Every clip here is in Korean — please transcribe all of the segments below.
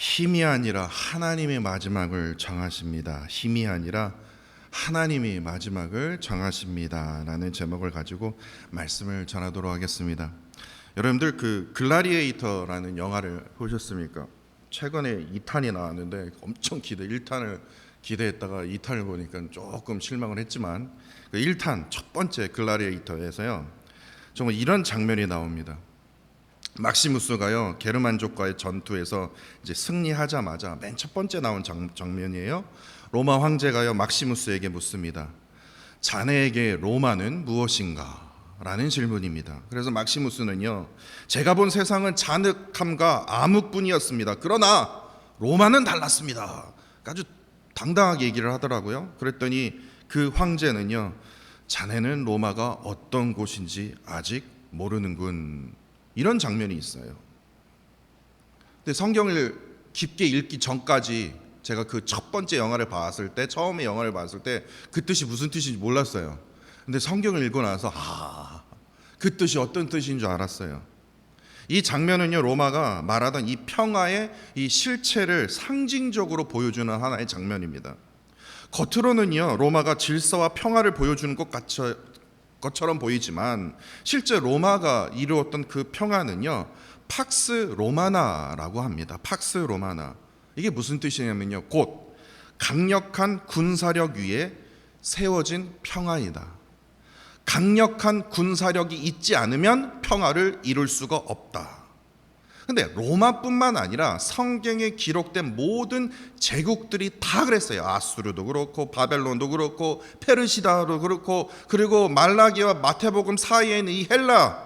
힘이 아니라 하나님의 마지막을 정하십니다. 힘이 아니라 하나님이 마지막을 정하십니다. 라는 제목을 가지고 말씀을 전하도록 하겠습니다. 여러분들 글라디에이터라는 영화를 보셨습니까? 최근에 2탄이 나왔는데 엄청 1탄을 기대했다가 2탄을 보니까 조금 실망을 했지만 1탄 첫 번째 글라디에이터에서요 정말 이런 장면이 나옵니다. 막시무스가요 게르만족과의 전투에서 이제 승리하자마자 맨 첫 번째 나온 장면이에요. 로마 황제가요 막시무스에게 묻습니다. 자네에게 로마는 무엇인가? 라는 질문입니다. 그래서 막시무스는요 제가 본 세상은 잔혹함과 암흑뿐이었습니다. 그러나 로마는 달랐습니다. 아주 당당하게 얘기를 하더라고요. 그랬더니 그 황제는요 자네는 로마가 어떤 곳인지 아직 모르는군. 이런 장면이 있어요. 근데 성경을 깊게 읽기 전까지 제가 그 첫 번째 영화를 봤을 때, 처음에 영화를 봤을 때 그 뜻이 무슨 뜻인지 몰랐어요. 근데 성경을 읽고 나서 그 뜻이 어떤 뜻인 줄 알았어요. 이 장면은요 로마가 말하던 이 평화의 이 실체를 상징적으로 보여주는 하나의 장면입니다. 겉으로는요 로마가 질서와 평화를 보여주는 것처럼 보이지만 실제 로마가 이루었던 그 평화는요 팍스 로마나라고 합니다. 팍스 로마나. 이게 무슨 뜻이냐면요 곧 강력한 군사력 위에 세워진 평화이다. 강력한 군사력이 있지 않으면 평화를 이룰 수가 없다. 근데 로마뿐만 아니라 성경에 기록된 모든 제국들이 다 그랬어요. 아수르도 그렇고 바벨론도 그렇고 페르시아도 그렇고 그리고 말라기와 마태복음 사이에 있는 이 헬라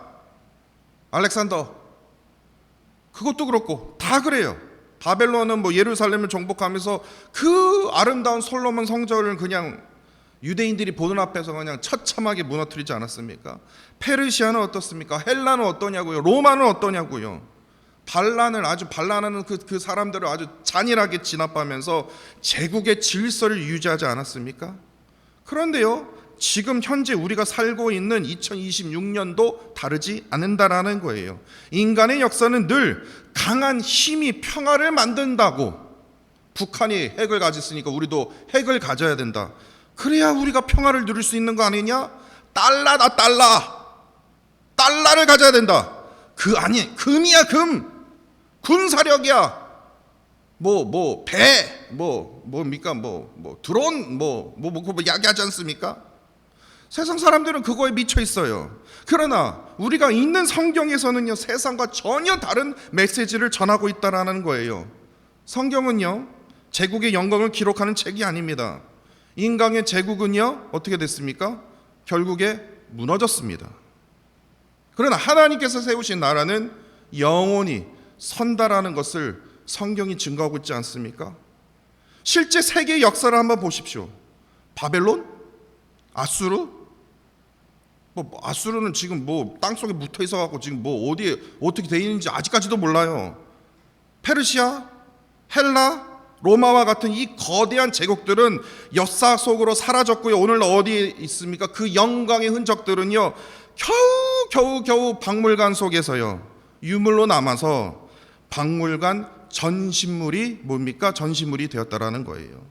알렉산더 그것도 그렇고 다 그래요. 바벨론은 예루살렘을 정복하면서 그 아름다운 솔로몬 성전을 그냥 유대인들이 보는 앞에서 그냥 처참하게 무너뜨리지 않았습니까? 페르시아는 어떻습니까? 헬라는 어떠냐고요? 로마는 어떠냐고요? 반란하는 그 사람들을 아주 잔인하게 진압하면서 제국의 질서를 유지하지 않았습니까? 그런데요 지금 현재 우리가 살고 있는 2026년도 다르지 않는다라는 거예요. 인간의 역사는 늘 강한 힘이 평화를 만든다고. 북한이 핵을 가졌으니까 우리도 핵을 가져야 된다. 그래야 우리가 평화를 누릴 수 있는 거 아니냐? 달러다 달러를 가져야 된다. 금이야 금. 군사력이야. 드론 야기하지 않습니까? 세상 사람들은 그거에 미쳐 있어요. 그러나 우리가 있는 성경에서는요 세상과 전혀 다른 메시지를 전하고 있다라는 거예요. 성경은요 제국의 영광을 기록하는 책이 아닙니다. 인간의 제국은요 어떻게 됐습니까? 결국에 무너졌습니다. 그러나 하나님께서 세우신 나라는 영원히 선다라는 것을 성경이 증거하고 있지 않습니까? 실제 세계의 역사를 한번 보십시오. 바벨론? 아수르? 아수르는 지금 땅속에 묻혀 있어 갖고 지금 어디에 어떻게 돼 있는지 아직까지도 몰라요. 페르시아, 헬라, 로마와 같은 이 거대한 제국들은 역사 속으로 사라졌고요. 오늘 어디에 있습니까? 그 영광의 흔적들은요 겨우 박물관 속에서요 유물로 남아서 박물관 전신물이 뭡니까? 전신물이 되었다라는 거예요.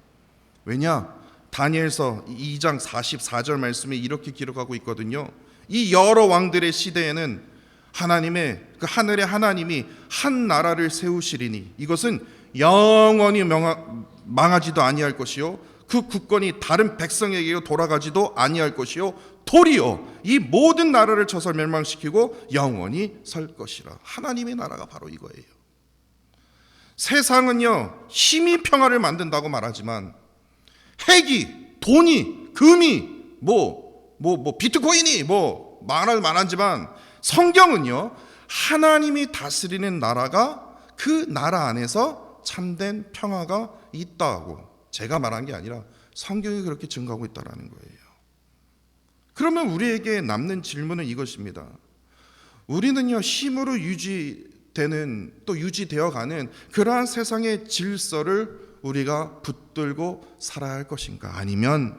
왜냐? 다니엘서 2장 44절 말씀에 이렇게 기록하고 있거든요. 이 여러 왕들의 시대에는 하나님의 그 하늘의 하나님이 한 나라를 세우시리니 이것은 영원히 망하지도 아니할 것이요 그 국권이 다른 백성에게 돌아가지도 아니할 것이요 도리어 이 모든 나라를 쳐서 멸망시키고 영원히 설 것이라. 하나님의 나라가 바로 이거예요. 세상은요 힘이 평화를 만든다고 말하지만 핵이, 돈이, 금이, 비트코인이 말하지만 성경은요 하나님이 다스리는 나라가 그 나라 안에서 참된 평화가 있다고 제가 말한 게 아니라 성경이 그렇게 증거하고 있다는 거예요. 그러면 우리에게 남는 질문은 이것입니다. 우리는요 힘으로 유지되어 가는 그러한 세상의 질서를 우리가 붙들고 살아야 할 것인가? 아니면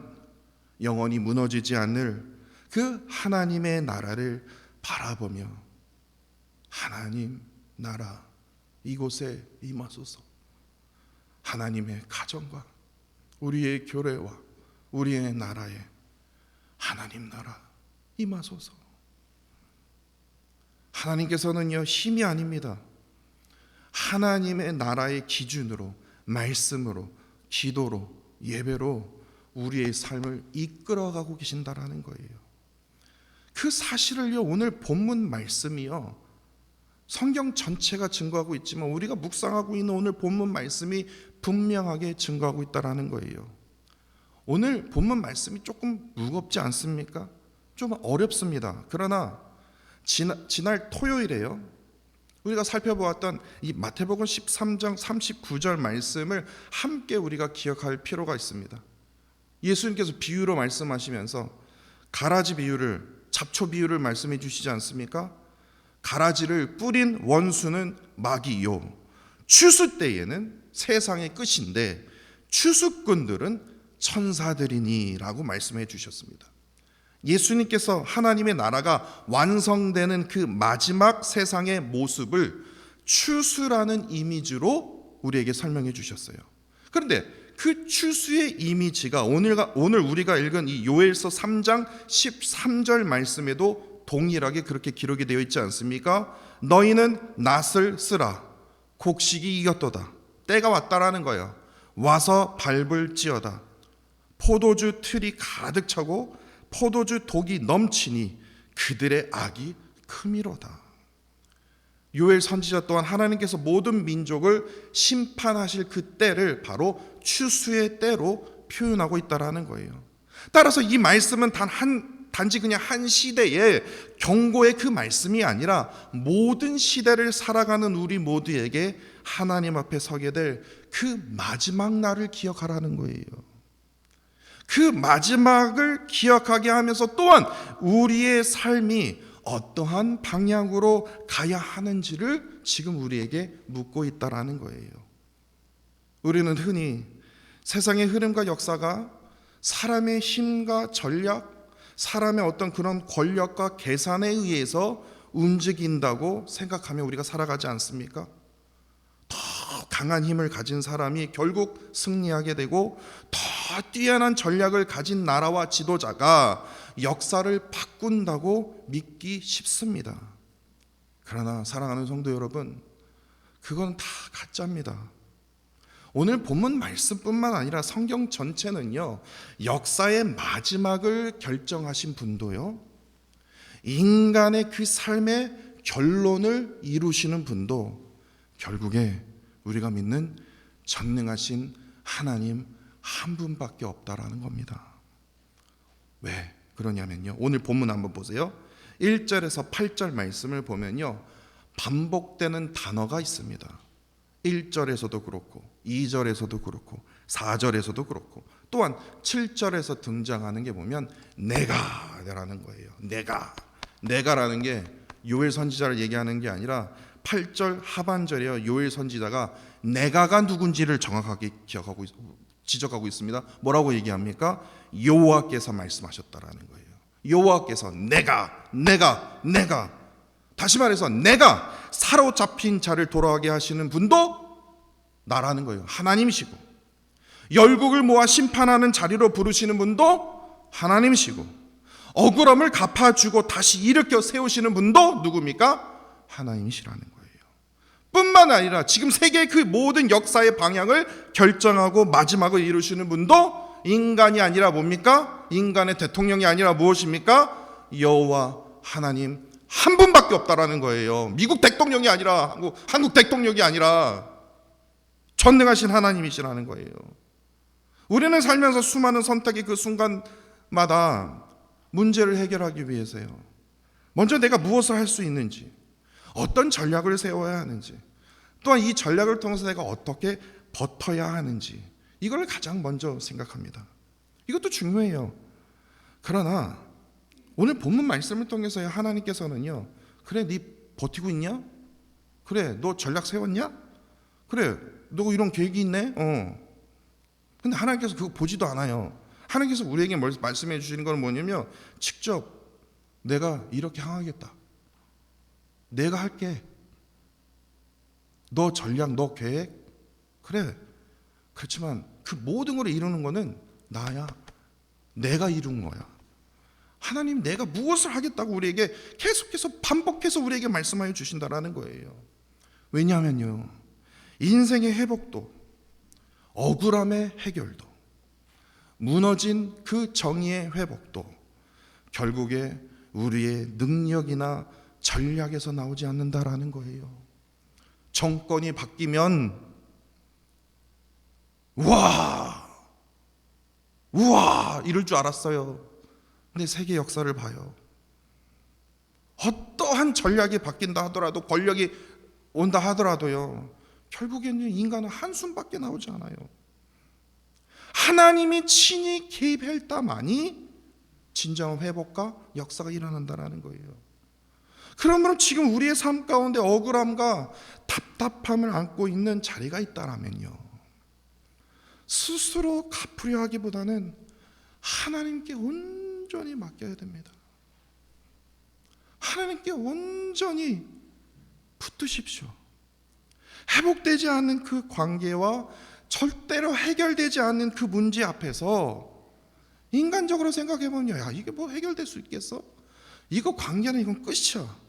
영원히 무너지지 않을 그 하나님의 나라를 바라보며 하나님 나라 이곳에 임하소서 하나님의 가정과 우리의 교회와 우리의 나라에 하나님 나라 임하소서. 하나님께서는요, 힘이 아닙니다. 하나님의 나라의 기준으로, 말씀으로, 기도로, 예배로 우리의 삶을 이끌어가고 계신다라는 거예요. 그 사실을요, 오늘 본문 말씀이요, 성경 전체가 증거하고 있지만 우리가 묵상하고 있는 오늘 본문 말씀이 분명하게 증거하고 있다라는 거예요. 오늘 본문 말씀이 조금 무겁지 않습니까? 좀 어렵습니다. 그러나 지날 토요일에요, 우리가 살펴보았던 이 마태복음 13장 39절 말씀을 함께 우리가 기억할 필요가 있습니다. 예수님께서 비유로 말씀하시면서 가라지 비유를, 잡초 비유를 말씀해 주시지 않습니까? 가라지를 뿌린 원수는 마귀요, 추수 때에는 세상의 끝인데 추수꾼들은 천사들이니 라고 말씀해 주셨습니다. 예수님께서 하나님의 나라가 완성되는 그 마지막 세상의 모습을 추수라는 이미지로 우리에게 설명해 주셨어요. 그런데 그 추수의 이미지가 오늘 우리가 읽은 이 요엘서 3장 13절 말씀에도 동일하게 그렇게 기록이 되어 있지 않습니까? 너희는 낫을 쓰라, 곡식이 이겼도다. 때가 왔다라는 거예요. 와서 밟을지어다. 포도주 틀이 가득 차고 포도주 독이 넘치니 그들의 악이 크미로다. 요엘 선지자 또한 하나님께서 모든 민족을 심판하실 그 때를 바로 추수의 때로 표현하고 있다라는 거예요. 따라서 이 말씀은 단지 그냥 한 시대의 경고의 그 말씀이 아니라 모든 시대를 살아가는 우리 모두에게 하나님 앞에 서게 될 그 마지막 날을 기억하라는 거예요. 그 마지막을 기억하게 하면서 또한 우리의 삶이 어떠한 방향으로 가야 하는지를 지금 우리에게 묻고 있다라는 거예요. 우리는 흔히 세상의 흐름과 역사가 사람의 힘과 전략, 사람의 어떤 그런 권력과 계산에 의해서 움직인다고 생각하며 우리가 살아가지 않습니까? 더 강한 힘을 가진 사람이 결국 승리하게 되고, 더 뛰어난 전략을 가진 나라와 지도자가 역사를 바꾼다고 믿기 쉽습니다. 그러나 사랑하는 성도 여러분, 그건 다 가짜입니다. 오늘 본문 말씀뿐만 아니라 성경 전체는요, 역사의 마지막을 결정하신 분도요, 인간의 그 삶의 결론을 이루시는 분도 결국에 우리가 믿는 전능하신 하나님 한 분밖에 없다라는 겁니다. 왜 그러냐면요, 오늘 본문 한번 보세요. 1절에서 8절 말씀을 보면요, 반복되는 단어가 있습니다. 1절에서도 그렇고 2절에서도 그렇고 4절에서도 그렇고, 또한 7절에서 등장하는 게 보면 내가라는 거예요. 내가라는 게 요엘 선지자를 얘기하는 게 아니라 8절 하반절에 요엘 선지자가 내가가 누군지를 정확하게 지적하고 있습니다. 뭐라고 얘기합니까? 여호와께서 말씀하셨다라는 거예요. 여호와께서 내가. 다시 말해서 내가 사로잡힌 자를 돌아가게 하시는 분도 나라는 거예요. 하나님이시고, 열국을 모아 심판하는 자리로 부르시는 분도 하나님이시고, 억울함을 갚아주고 다시 일으켜 세우시는 분도 누굽니까? 하나님이시라는 거예요. 뿐만 아니라 지금 세계의 그 모든 역사의 방향을 결정하고 마지막을 이루시는 분도 인간이 아니라 뭡니까? 인간의 대통령이 아니라 무엇입니까? 여호와 하나님 한 분밖에 없다라는 거예요. 미국 대통령이 아니라 한국 대통령이 아니라 전능하신 하나님이시라는 거예요. 우리는 살면서 수많은 선택의 그 순간마다 문제를 해결하기 위해서요, 먼저 내가 무엇을 할 수 있는지, 어떤 전략을 세워야 하는지, 또한 이 전략을 통해서 내가 어떻게 버텨야 하는지, 이걸 가장 먼저 생각합니다. 이것도 중요해요. 그러나 오늘 본문 말씀을 통해서 하나님께서는요, 그래 네 버티고 있냐? 그래 너 전략 세웠냐? 그래 너 이런 계획이 있네? 근데 하나님께서 그거 보지도 않아요. 하나님께서 우리에게 말씀해 주시는 건 뭐냐면, 직접 내가 이렇게 향하겠다, 내가 할게, 너 전략, 너 계획, 그래 그렇지만 그 모든 걸 이루는 거는 나야. 내가 이룬 거야. 하나님 내가 무엇을 하겠다고 우리에게 계속해서 반복해서 우리에게 말씀하여 주신다라는 거예요. 왜냐하면요, 인생의 회복도, 억울함의 해결도, 무너진 그 정의의 회복도 결국에 우리의 능력이나 전략에서 나오지 않는다라는 거예요. 정권이 바뀌면 우와 이럴 줄 알았어요. 근데 세계 역사를 봐요. 어떠한 전략이 바뀐다 하더라도, 권력이 온다 하더라도요, 결국에는 인간은 한숨밖에 나오지 않아요. 하나님이 친히 개입했다만이 진정한 회복과 역사가 일어난다는 거예요. 그러면 지금 우리의 삶 가운데 억울함과 답답함을 안고 있는 자리가 있다라면요, 스스로 갚으려 하기보다는 하나님께 온전히 맡겨야 됩니다. 하나님께 온전히 붙드십시오. 회복되지 않는 그 관계와 절대로 해결되지 않는 그 문제 앞에서 인간적으로 생각해보면, 야, 이게 뭐 해결될 수 있겠어? 이거 관계는 이건 끝이야.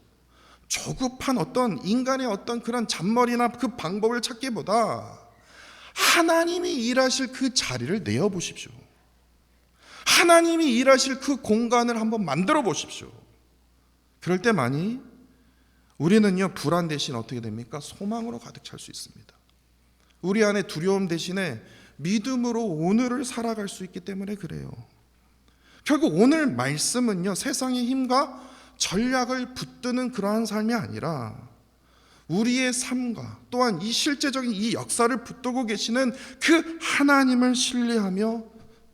조급한 어떤 인간의 어떤 그런 잔머리나 그 방법을 찾기보다 하나님이 일하실 그 자리를 내어보십시오. 하나님이 일하실 그 공간을 한번 만들어 보십시오. 그럴 때만이 우리는요, 불안 대신 어떻게 됩니까? 소망으로 가득 찰 수 있습니다. 우리 안에 두려움 대신에 믿음으로 오늘을 살아갈 수 있기 때문에 그래요. 결국 오늘 말씀은요, 세상의 힘과 전략을 붙드는 그러한 삶이 아니라 우리의 삶과 또한 이 실제적인 이 역사를 붙들고 계시는 그 하나님을 신뢰하며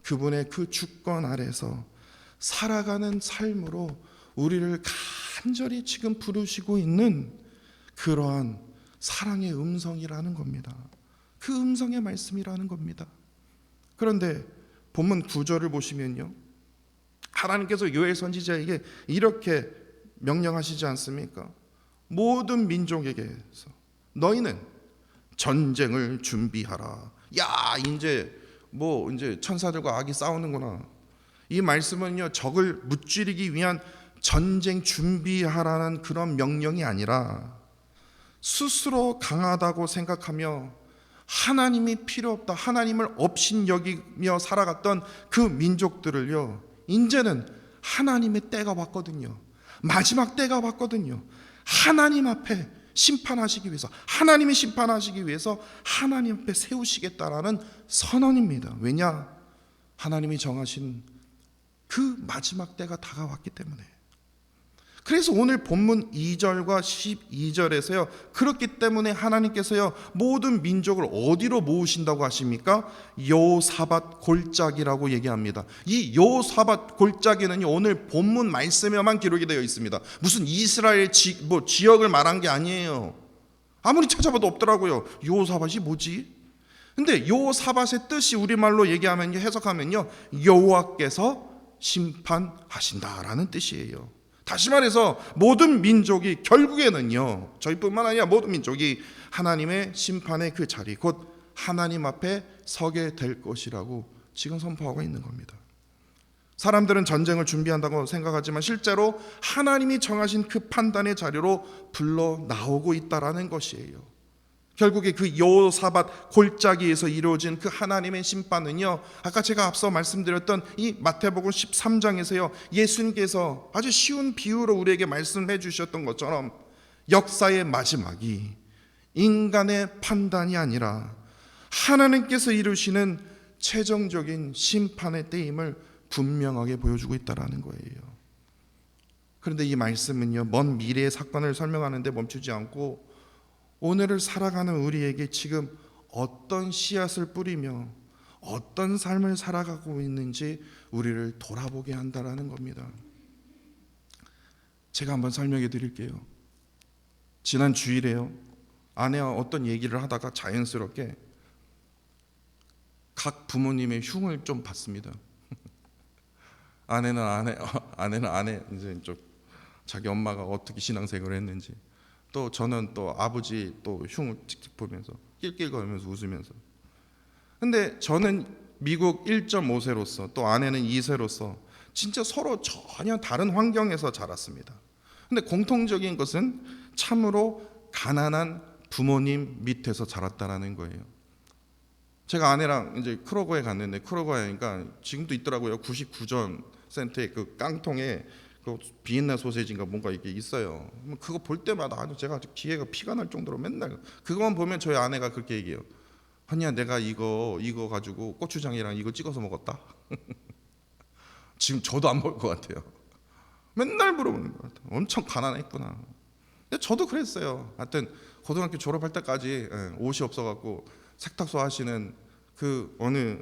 그분의 그 주권 아래서 살아가는 삶으로 우리를 간절히 지금 부르시고 있는 그러한 사랑의 음성이라는 겁니다. 그 음성의 말씀이라는 겁니다. 그런데 본문 9절을 보시면요, 하나님께서 요엘 선지자에게 이렇게 명령하시지 않습니까? 모든 민족에게서 너희는 전쟁을 준비하라. 야, 이제 천사들과 악이 싸우는구나. 이 말씀은요, 적을 무찌르기 위한 전쟁 준비하라는 그런 명령이 아니라 스스로 강하다고 생각하며 하나님이 필요 없다, 하나님을 업신여기며 살아갔던 그 민족들을요, 이제는 하나님의 때가 왔거든요. 마지막 때가 왔거든요. 하나님 앞에 심판하시기 위해서, 하나님이 심판하시기 위해서 하나님 앞에 세우시겠다라는 선언입니다. 왜냐? 하나님이 정하신 그 마지막 때가 다가왔기 때문에. 그래서 오늘 본문 2절과 12절에서요, 그렇기 때문에 하나님께서요, 모든 민족을 어디로 모으신다고 하십니까? 여호사밧 골짜기라고 얘기합니다. 이 여호사밧 골짜기는요, 오늘 본문 말씀에만 기록이 되어 있습니다. 무슨 이스라엘 지역을 말한 게 아니에요. 아무리 찾아봐도 없더라고요. 여호사밧이 뭐지? 근데 여호사밧의 뜻이 우리말로 얘기하면요, 해석하면요, 여호와께서 심판하신다라는 뜻이에요. 다시 말해서 모든 민족이 결국에는요, 저희뿐만 아니라 모든 민족이 하나님의 심판의 그 자리, 곧 하나님 앞에 서게 될 것이라고 지금 선포하고 있는 겁니다. 사람들은 전쟁을 준비한다고 생각하지만 실제로 하나님이 정하신 그 판단의 자리로 불러 나오고 있다라는 것이에요. 결국에 그 여호사밧 골짜기에서 이루어진 그 하나님의 심판은요, 아까 제가 앞서 말씀드렸던 이 마태복음 13장에서요, 예수님께서 아주 쉬운 비유로 우리에게 말씀해 주셨던 것처럼 역사의 마지막이 인간의 판단이 아니라 하나님께서 이루시는 최종적인 심판의 때임을 분명하게 보여주고 있다는 거예요. 그런데 이 말씀은요, 먼 미래의 사건을 설명하는데 멈추지 않고 오늘을 살아가는 우리에게 지금 어떤 씨앗을 뿌리며 어떤 삶을 살아가고 있는지 우리를 돌아보게 한다는 겁니다. 제가 한번 설명해 드릴게요. 지난 주일에요, 아내와 어떤 얘기를 하다가 자연스럽게 각 부모님의 흉을 좀 봤습니다. 아내는 아내 이제 좀 자기 엄마가 어떻게 신앙생활을 했는지, 또 저는 또 아버지 또 흉을 찍찍 보면서 낄낄거리면서 웃으면서. 근데 저는 미국 1.5세로서 또 아내는 2세로서 진짜 서로 전혀 다른 환경에서 자랐습니다. 근데 공통적인 것은 참으로 가난한 부모님 밑에서 자랐다라는 거예요. 제가 아내랑 이제 크로거에 갔는데, 크로거에 가니까 지금도 있더라고요. 99전 센트의 그 깡통에 그 비엔나 소세지인가 뭔가 이게 있어요. 그거 볼 때마다 아주 제가 기회가 피가 날 정도로 맨날 그것만 보면 저희 아내가 그렇게 얘기해요. 헌이야, 내가 이거 가지고 고추장이랑 이거 찍어서 먹었다. 지금 저도 안 먹을 것 같아요. 맨날 물어보는 것 같아요. 엄청 가난했구나. 근데 저도 그랬어요. 하여튼 고등학교 졸업할 때까지 옷이 없어갖고 세탁소 하시는 그 어느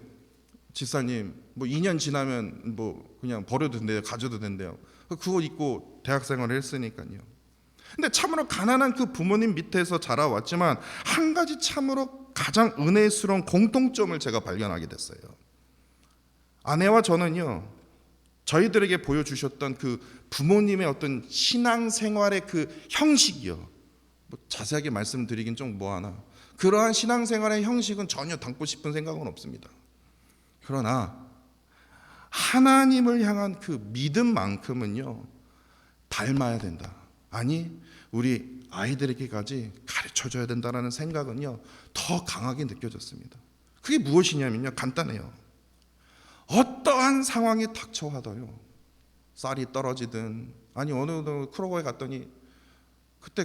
집사님 뭐 2년 지나면 뭐 그냥 버려도 된대요, 가져도 된대요. 그거 입고 대학 생활을 했으니까요. 근데 참으로 가난한 그 부모님 밑에서 자라왔지만 한 가지 참으로 가장 은혜스러운 공통점을 제가 발견하게 됐어요. 아내와 저는요, 저희들에게 보여주셨던 그 부모님의 어떤 신앙생활의 그 형식이요, 뭐 자세하게 말씀드리긴 좀 뭐하나, 그러한 신앙생활의 형식은 전혀 담고 싶은 생각은 없습니다. 그러나 하나님을 향한 그 믿음만큼은요 닮아야 된다. 아니, 우리 아이들에게까지 가르쳐줘야 된다는 생각은요 더 강하게 느껴졌습니다. 그게 무엇이냐면요, 간단해요. 어떠한 상황이 닥쳐와도요, 쌀이 떨어지든, 아니 어느 크로거에 갔더니 그때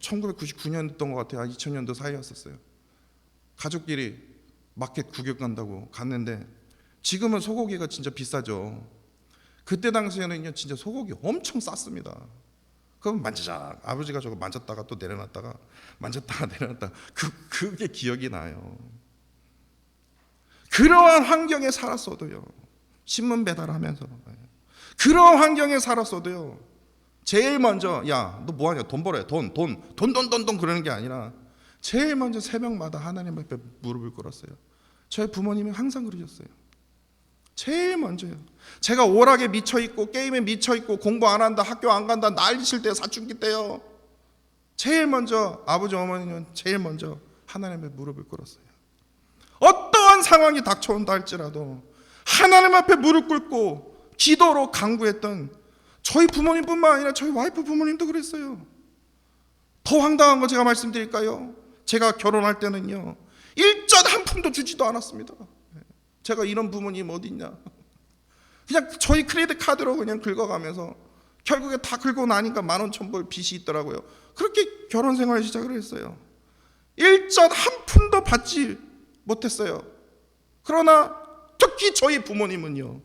1999년도였던 것 같아요. 2000년도 사이였었어요. 가족끼리 마켓 구경 간다고 갔는데, 지금은 소고기가 진짜 비싸죠. 그때 당시에는요 진짜 소고기 엄청 쌌습니다. 그럼 만지작, 아버지가 저거 만졌다가 또 내려놨다가 만졌다가 내려놨다가 그게 기억이 나요. 그러한 환경에 살았어도요, 신문 배달하면서 그러한 환경에 살았어도요, 제일 먼저 야, 너 뭐하냐, 돈 벌어야 돈 그러는 게 아니라 제일 먼저 새벽마다 하나님 앞에 무릎을 꿇었어요. 저희 부모님이 항상 그러셨어요. 제일 먼저요. 제가 오락에 미쳐있고 게임에 미쳐있고 공부 안 한다, 학교 안 간다, 난리칠 때, 사춘기 때요, 제일 먼저 아버지 어머니는 제일 먼저 하나님 앞에 무릎을 꿇었어요. 어떠한 상황이 닥쳐온다 할지라도 하나님 앞에 무릎 꿇고 기도로 간구했던 저희 부모님뿐만 아니라 저희 와이프 부모님도 그랬어요. 더 황당한 거 제가 말씀드릴까요? 제가 결혼할 때는요, 일전 한 푼도 주지도 않았습니다. 제가 이런 부모님 어디 있냐, 그냥 저희 크레딧 카드로 그냥 긁어가면서 결국에 다 긁고 나니까 10,000원 1,000불 빚이 있더라고요. 그렇게 결혼 생활을 시작을 했어요. 일전 한 푼도 받지 못했어요. 그러나 특히 저희 부모님은요,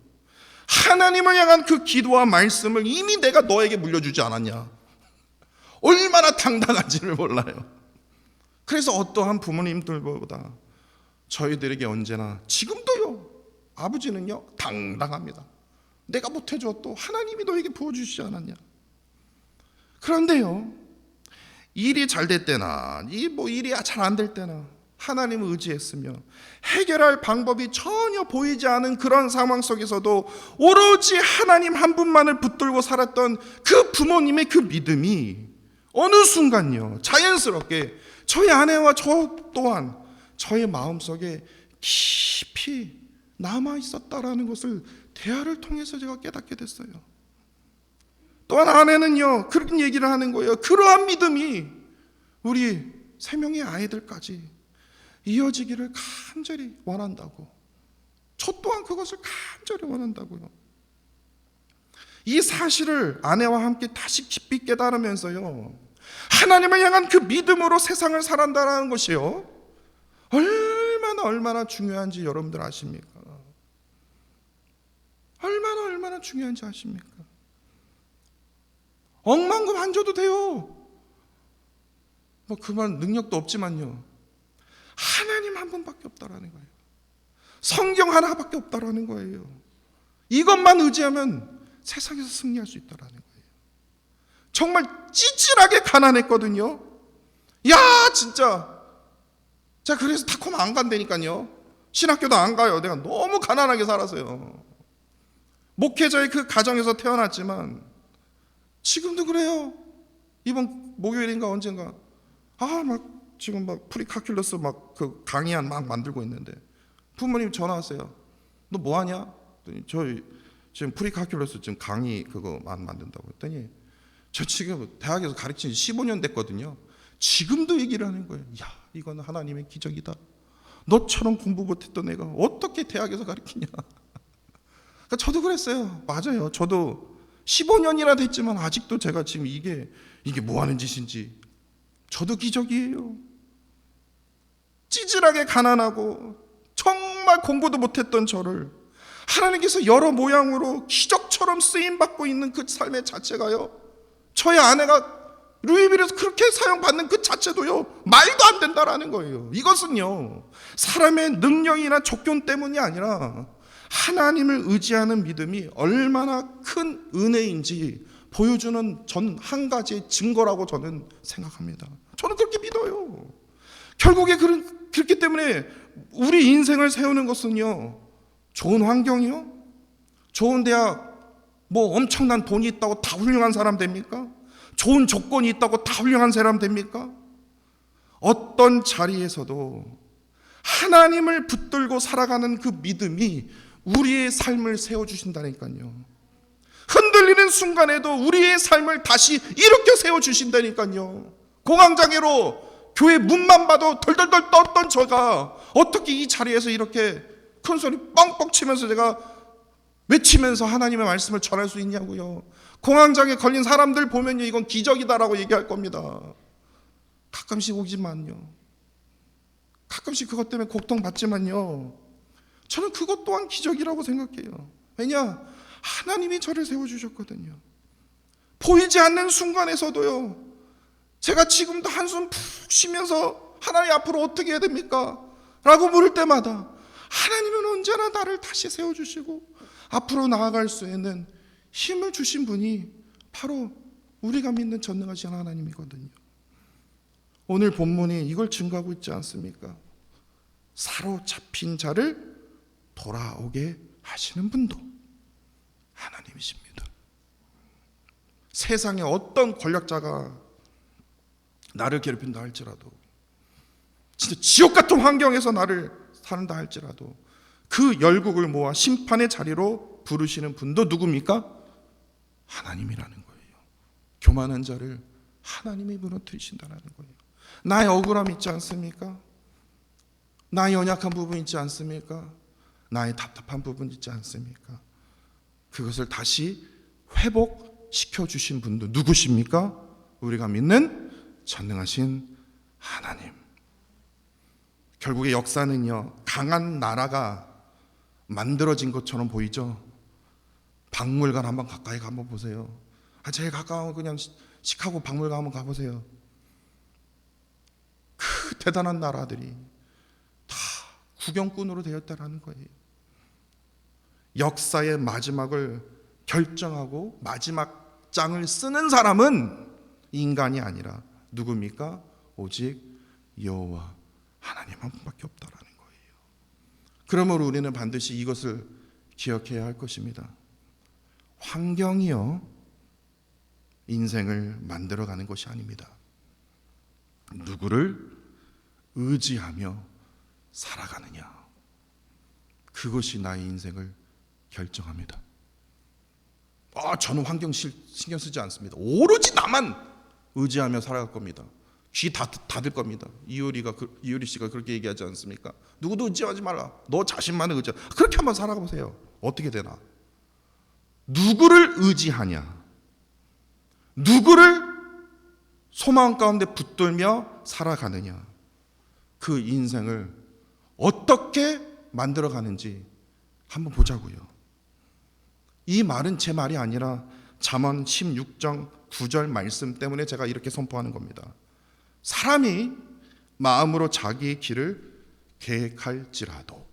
하나님을 향한 그 기도와 말씀을 이미 내가 너에게 물려주지 않았냐, 얼마나 당당한지를 몰라요. 그래서 어떠한 부모님들보다 저희들에게 언제나, 지금도요, 아버지는요 당당합니다. 내가 못해줘도 하나님이 너에게 부어주시지 않았냐. 그런데요, 일이 잘 될 때나 일이 잘 안 될 때나 하나님을 의지했으며 해결할 방법이 전혀 보이지 않은 그런 상황 속에서도 오로지 하나님 한 분만을 붙들고 살았던 그 부모님의 그 믿음이 어느 순간요, 자연스럽게 저희 아내와 저 또한 저의 마음속에 깊이 남아 있었다라는 것을 대화를 통해서 제가 깨닫게 됐어요. 또한 아내는요 그런 얘기를 하는 거예요. 그러한 믿음이 우리 3명의 아이들까지 이어지기를 간절히 원한다고. 저 또한 그것을 간절히 원한다고요. 이 사실을 아내와 함께 다시 깊이 깨달으면서요, 하나님을 향한 그 믿음으로 세상을 살아간다는 것이요, 얼마나 중요한지 여러분들 아십니까? 얼마나 중요한지 아십니까? 억만금 안 줘도 돼요. 뭐 그만 능력도 없지만요, 하나님 한 분밖에 없다라는 거예요. 성경 하나밖에 없다라는 거예요. 이것만 의지하면 세상에서 승리할 수 있다라는 거예요. 정말 찌질하게 가난했거든요. 야, 진짜. 자, 그래서 타코마 안 간다니까요. 신학교도 안 가요. 내가 너무 가난하게 살아서요. 목회자의 그 가정에서 태어났지만 지금도 그래요. 이번 목요일인가 언젠가 막 지금 막 프리칼큘러스 막 그 강의안 막 만들고 있는데 부모님 전화 왔어요. 너 뭐 하냐? 그랬더니 저 지금 프리칼큘러스 지금 강의 그거 만든다고 했더니 저 지금 대학에서 가르친 지 15년 됐거든요. 지금도 얘기를 하는 거예요. 야, 이건 하나님의 기적이다. 너처럼 공부 못했던 애가 어떻게 대학에서 가르치냐. 그러니까 저도 그랬어요. 맞아요. 저도 15년이나 됐지만 아직도 제가 지금 이게 뭐 하는 짓인지 저도 기적이에요. 찌질하게 가난하고 정말 공부도 못했던 저를 하나님께서 여러 모양으로 기적처럼 쓰임받고 있는 그 삶의 자체가요, 저희 아내가 루이빌에서 그렇게 사용받는 그 자체도요, 말도 안 된다라는 거예요. 이것은요, 사람의 능력이나 족견 때문이 아니라 하나님을 의지하는 믿음이 얼마나 큰 은혜인지 보여주는 전 한 가지의 증거라고 저는 생각합니다. 저는 그렇게 믿어요. 결국에 그렇기 때문에 우리 인생을 세우는 것은요, 좋은 환경이요, 좋은 대학, 뭐 엄청난 돈이 있다고 다 훌륭한 사람 됩니까? 좋은 조건이 있다고 다 훌륭한 사람 됩니까? 어떤 자리에서도 하나님을 붙들고 살아가는 그 믿음이 우리의 삶을 세워주신다니까요. 흔들리는 순간에도 우리의 삶을 다시 일으켜 세워주신다니까요. 공황장애로 교회 문만 봐도 덜덜덜 떴던 저가 어떻게 이 자리에서 이렇게 큰 소리 뻥뻥 치면서 제가 외치면서 하나님의 말씀을 전할 수 있냐고요. 공황장애 걸린 사람들 보면요, 이건 기적이다라고 얘기할 겁니다. 가끔씩 오지만요, 가끔씩 그것 때문에 고통받지만요, 저는 그것 또한 기적이라고 생각해요. 왜냐? 하나님이 저를 세워주셨거든요. 보이지 않는 순간에서도요, 제가 지금도 한숨 푹 쉬면서 하나님 앞으로 어떻게 해야 됩니까? 라고 물을 때마다 하나님은 언제나 나를 다시 세워주시고 앞으로 나아갈 수 있는 힘을 주신 분이 바로 우리가 믿는 전능하신 하나님이거든요. 오늘 본문이 이걸 증거하고 있지 않습니까? 사로잡힌 자를 돌아오게 하시는 분도 하나님이십니다. 세상에 어떤 권력자가 나를 괴롭힌다 할지라도, 진짜 지옥 같은 환경에서 나를 사는다 할지라도 그 열국을 모아 심판의 자리로 부르시는 분도 누굽니까? 하나님이라는 거예요. 교만한 자를 하나님이 무너뜨리신다는 거예요. 나의 억울함 있지 않습니까? 나의 연약한 부분 있지 않습니까? 나의 답답한 부분 있지 않습니까? 그것을 다시 회복시켜 주신 분도 누구십니까? 우리가 믿는 전능하신 하나님. 결국에 역사는요, 강한 나라가 만들어진 것처럼 보이죠. 박물관 한번 가까이 가면 보세요. 제일 가까운 그냥 시카고 박물관 한번 가보세요. 그 대단한 나라들이 다 구경꾼으로 되었다라는 거예요. 역사의 마지막을 결정하고 마지막 장을 쓰는 사람은 인간이 아니라 누굽니까? 오직 여호와 하나님 한 분밖에 없다라는 거예요. 그러므로 우리는 반드시 이것을 기억해야 할 것입니다. 환경이요, 인생을 만들어가는 것이 아닙니다. 누구를 의지하며 살아가느냐, 그것이 나의 인생을 결정합니다. 저는 환경 신경 쓰지 않습니다. 오로지 나만 의지하며 살아갈 겁니다. 귀 닫을 겁니다. 이효리 씨가 그렇게 얘기하지 않습니까? 누구도 의지하지 말라. 너 자신만을 의지하. 그렇게 한번 살아가 보세요. 어떻게 되나? 누구를 의지하냐? 누구를 소망 가운데 붙들며 살아가느냐? 그 인생을 어떻게 만들어가는지 한번 보자고요. 이 말은 제 말이 아니라 잠언 16장 9절 말씀 때문에 제가 이렇게 선포하는 겁니다. 사람이 마음으로 자기의 길을 계획할지라도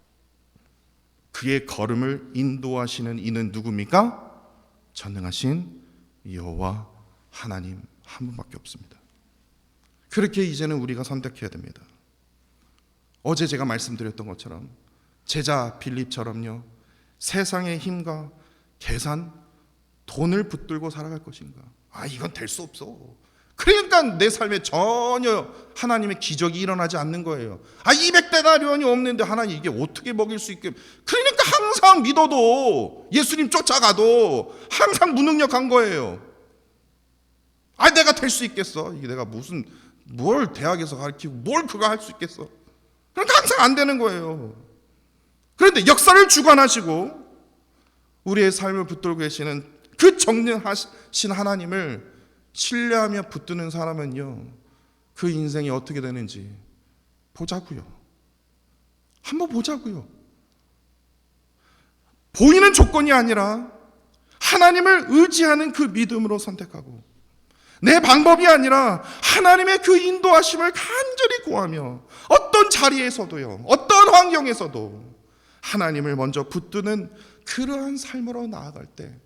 그의 걸음을 인도하시는 이는 누굽니까? 전능하신 여호와 하나님 한 분밖에 없습니다. 그렇게 이제는 우리가 선택해야 됩니다. 어제 제가 말씀드렸던 것처럼 제자 빌립처럼요, 세상의 힘과 계산, 돈을 붙들고 살아갈 것인가? 이건 될 수 없어. 그러니까 내 삶에 전혀 하나님의 기적이 일어나지 않는 거예요. 200데나리온이 없는데 하나님 이게 어떻게 먹일 수 있게. 그러니까 항상 믿어도 예수님 쫓아가도 항상 무능력한 거예요. 내가 될 수 있겠어. 이게 내가 뭘 대학에서 가르치고 뭘 그거 할 수 있겠어. 그러니까 항상 안 되는 거예요. 그런데 역사를 주관하시고 우리의 삶을 붙들고 계시는 그 정령하신 하나님을 신뢰하며 붙드는 사람은요, 그 인생이 어떻게 되는지 보자고요. 한번 보자고요. 보이는 조건이 아니라 하나님을 의지하는 그 믿음으로 선택하고, 내 방법이 아니라 하나님의 그 인도하심을 간절히 구하며 어떤 자리에서도요, 어떤 환경에서도 하나님을 먼저 붙드는 그러한 삶으로 나아갈 때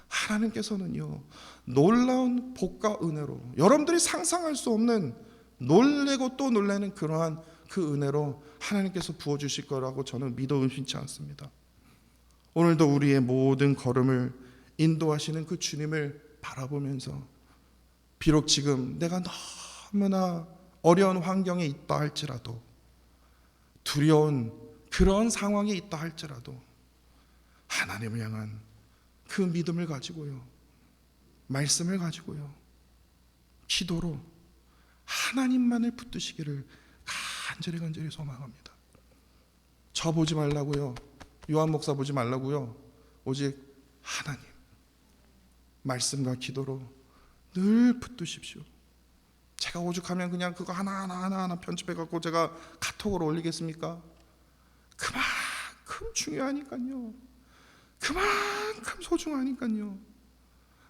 하나님께서는요, 놀라운 복과 은혜로, 여러분들이 상상할 수 없는 놀래고 또 놀라는 그러한 그 은혜로 하나님께서 부어주실 거라고 저는 믿어 의심치 않습니다. 오늘도 우리의 모든 걸음을 인도하시는 그 주님을 바라보면서, 비록 지금 내가 너무나 어려운 환경에 있다 할지라도, 두려운 그런 상황에 있다 할지라도 하나님을 향한 그 믿음을 가지고요, 말씀을 가지고요, 기도로 하나님만을 붙드시기를 간절히 소망합니다. 저 보지 말라고요, 요한 목사 보지 말라고요. 오직 하나님, 말씀과 기도로 늘 붙드십시오. 제가 오죽하면 그냥 그거 하나하나 편집해 갖고 제가 카톡으로 올리겠습니까? 그만큼 중요하니까요. 그만큼 소중하니까요.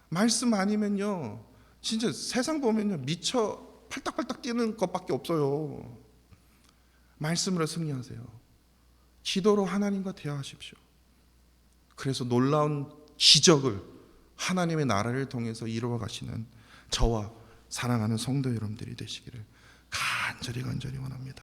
말씀 아니면요, 진짜 세상 보면요, 미쳐 팔딱팔딱 뛰는 것밖에 없어요. 말씀으로 승리하세요. 기도로 하나님과 대화하십시오. 그래서 놀라운 기적을 하나님의 나라를 통해서 이루어 가시는 저와 사랑하는 성도 여러분들이 되시기를 간절히 원합니다.